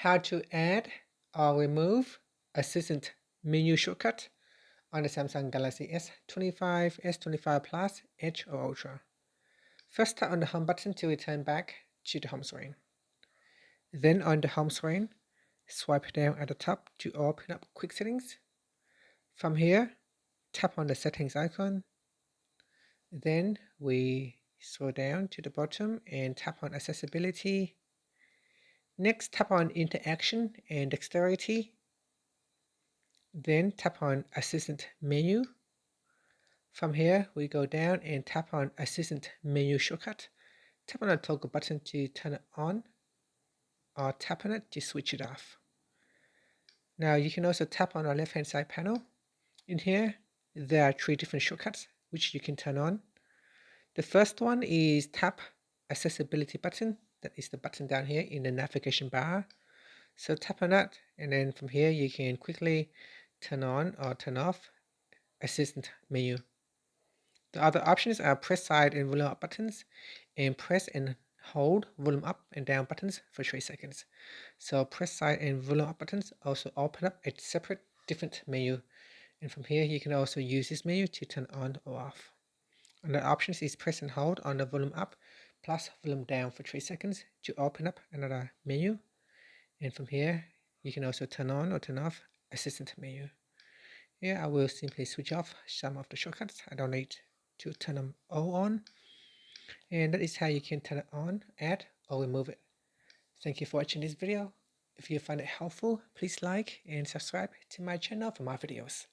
how to add or remove assistant menu shortcut on the Samsung Galaxy S25, S25 Plus, Edge or Ultra. First, tap on the home button to return back to the home screen. Then on the home screen, swipe down at the top to open up quick settings. From here, tap on the settings icon. Then we scroll down to the bottom and tap on accessibility. Next, tap on interaction and dexterity. Then tap on assistant menu. From here, we go down and tap on assistant menu shortcut. Tap on the toggle button to turn it on, or tap on it to switch it off. Now you can also tap on the left hand side panel. In here, there are 3 different shortcuts which you can turn on. The first one is tap accessibility button. That is the button down here in the navigation bar. So tap on that, and then from here you can quickly turn on or turn off assistant menu. The other options are press side and volume up buttons, and press and hold volume up and down buttons for 3 seconds. So press side and volume up buttons also open up a separate different menu, and from here you can also use this menu to turn on or off. And the options is press and hold on the volume up plus volume down for 3 seconds to open up another menu, and from here you can also turn on or turn off assistant menu. Here I will simply switch off some of the shortcuts. I don't need to turn them all on, and that is how you can turn it on, add or remove it. Thank you for watching this video. If you find it helpful, please like and subscribe to my channel for more videos.